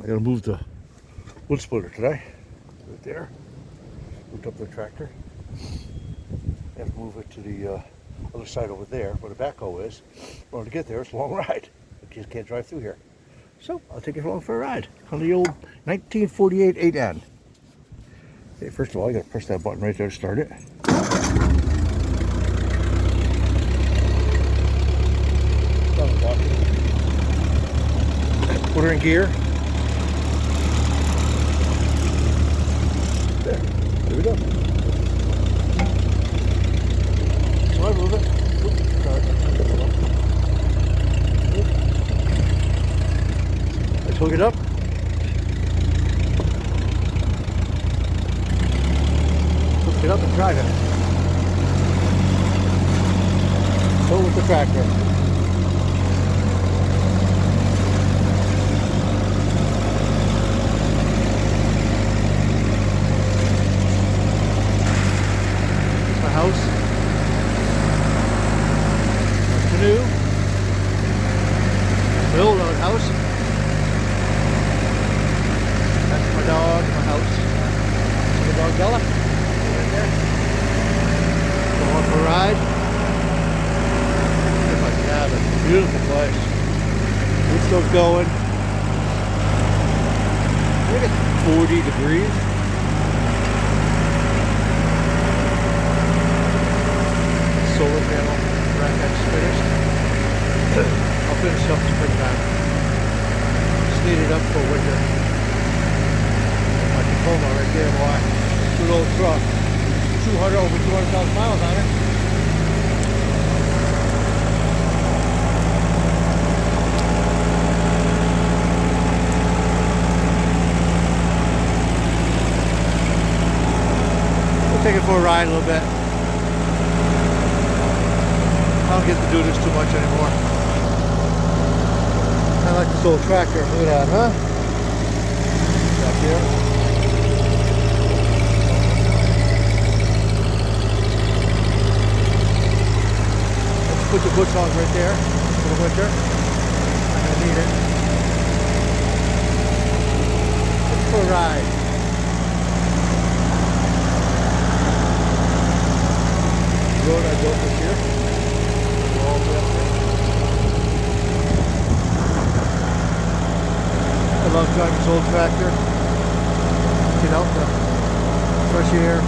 gotta move the wood splitter today. Right there. Moved up the tractor. I have to move it to the other side over there where the backhoe is. In order to get there, it's a long ride. I just can't drive through here. So I'll take you along for a ride on the old 1948 8N. Okay, first of all, I gotta press that button right there to start it. Put her in gear. There we go. So I move it. Oops, sorry. Let's hook it up. Hook it up and drive it. Go with the tractor. House, canoe, my old house. That's my dog, my house. My dog Bella, right there. Going for a ride. Here's my cabin, beautiful place. It's still going. I think it's 40 degrees. Solar panel brackets finished. I'll finish up springtime. Just need it up for winter. My Tacoma right there, boy. Good old truck. 200,000 miles on it. We'll take it for a ride a little bit. I don't get to do this too much anymore. I like this old tractor. Look at that, huh? Back here. Let's put the bush hogs right there for the winter. I'm gonna need it. Let's go ride. The road I built this year. I love driving this old tractor. Get out the fresh air.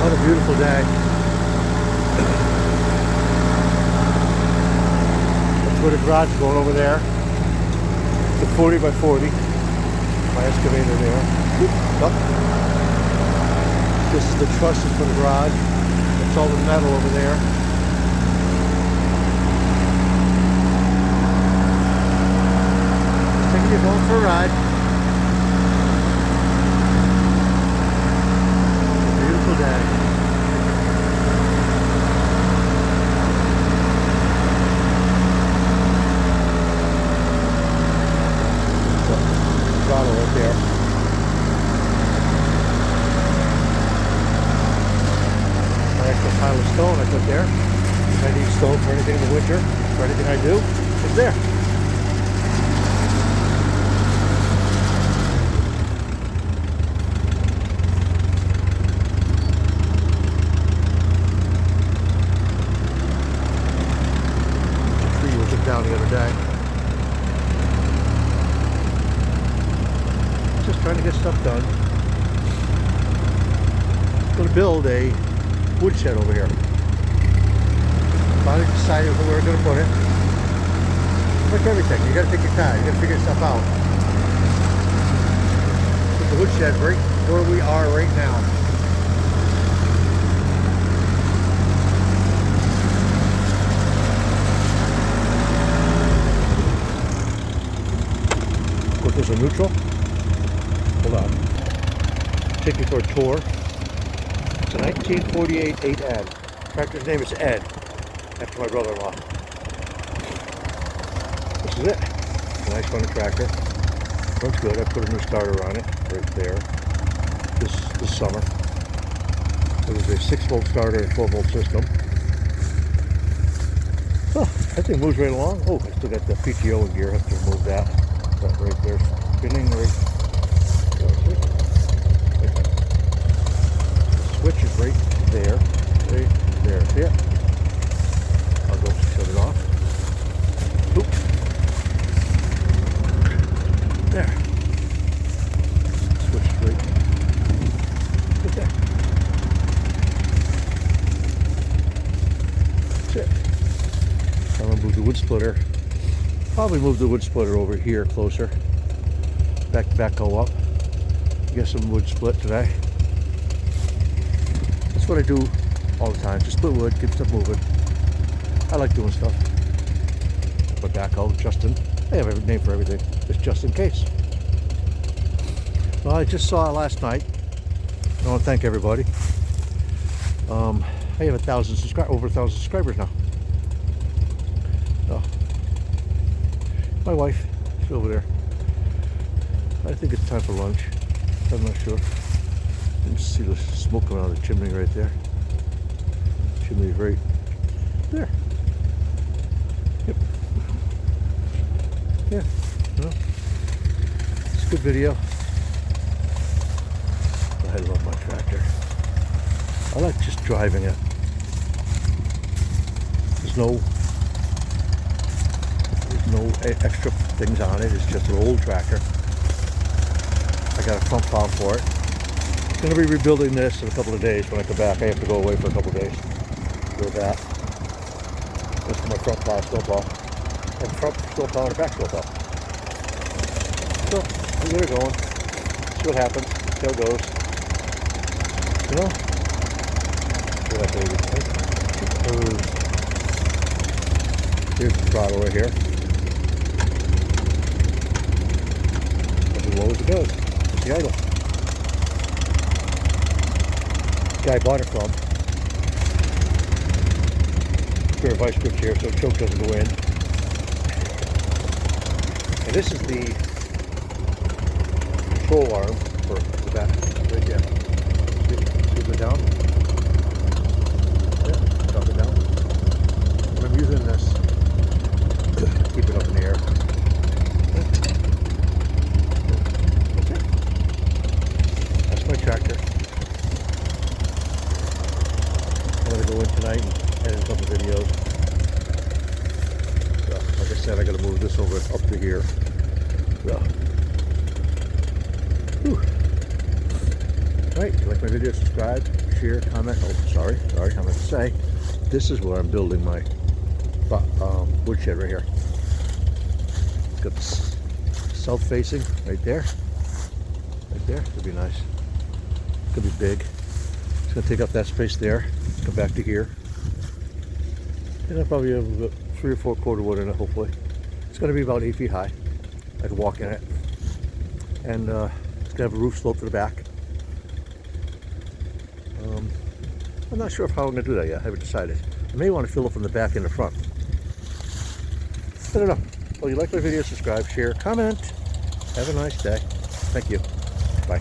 What a beautiful day. That's where the garage is going over there. It's a 40 by 40. My excavator there. Up. This is the trusses for the garage. That's all the metal over there. Just taking you going for a ride. Beautiful day. Throttle right there. My extra pile of stone I put there. If I need stone for anything in the winter, for anything I do, it's there. The tree we took down the other day. Just trying to get stuff done. I'm going to build a woodshed over here. Finally decided where we're going to put it. Like everything, you got to take your time. You got to figure stuff out. Put the woodshed right where we are right now. Put this in neutral. Hold on. Take you for a tour. It's a 1948 8N. Tractor's name is Ed, after my brother-in-law. This is it. It's a nice running tractor. Runs good. I put a new starter on it right there this summer. It was a 6-volt starter and 12-volt system. Oh, that thing moves right along. Oh, I still got the PTO in gear. I have to remove that. That right there, spinning right. The switch is right there. Right there. See it? I'll go shut it off. Oop. There. Switch right. Right there. That's it. I'm gonna move the wood splitter. Probably move the wood splitter over here closer. Backhoe up. Get some wood split today. That's what I do all the time. Just split wood, keep stuff moving. I like doing stuff. My backhoe, Justin. I have a name for everything. It's just in case. Well, I just saw last night. I want to thank everybody. I have over 1,000 subscribers now. Oh. My wife, she's over there. I think it's time for lunch. I'm not sure. You can see the smoke coming out of the chimney right there. Chimney's right there. Yep. Yeah. Well, it's a good video. I love my tractor. I like just driving it. There's no extra things on it. It's just an old tractor. I got a front plow for it. I'm going to be rebuilding this in a couple of days when I come back. I have to go away for a couple of days. Do that. This is my front plow, snowplow. And front snowplow and a back snowplow. So, I'm going to go on. See what happens. See how it goes. You know? Look at that baby. Here's the throttle right here. As low as it goes. It's the idle. The guy I bought it from. Pair of vice grips here so the choke doesn't go in. And this is the control arm for the back. Right there. See it go down? Yeah, drop it down. And I'm using this to keep it up in the air. That's it. That's my tractor. I'm going to go in tonight and edit a couple videos. So, like I said, I got to move this over up to here. So. Whew. Right, if you like my video, subscribe, share, comment. Oh, sorry, I meant to say, this is where I'm building my woodshed right here. Got the south facing right there. Right there, could be nice. Could be big. It's gonna take up that space there, come back to here. And I'll probably have about 3 or 4 quarter wood in it, hopefully. It's gonna be about 8 feet high. I can walk in it. And it's gonna have a roof slope to the back. I'm not sure how I'm going to do that yet. I haven't decided. I may want to fill it from the back and the front. I don't know. Well, you like my video, subscribe, share, comment. Have a nice day. Thank you. Bye.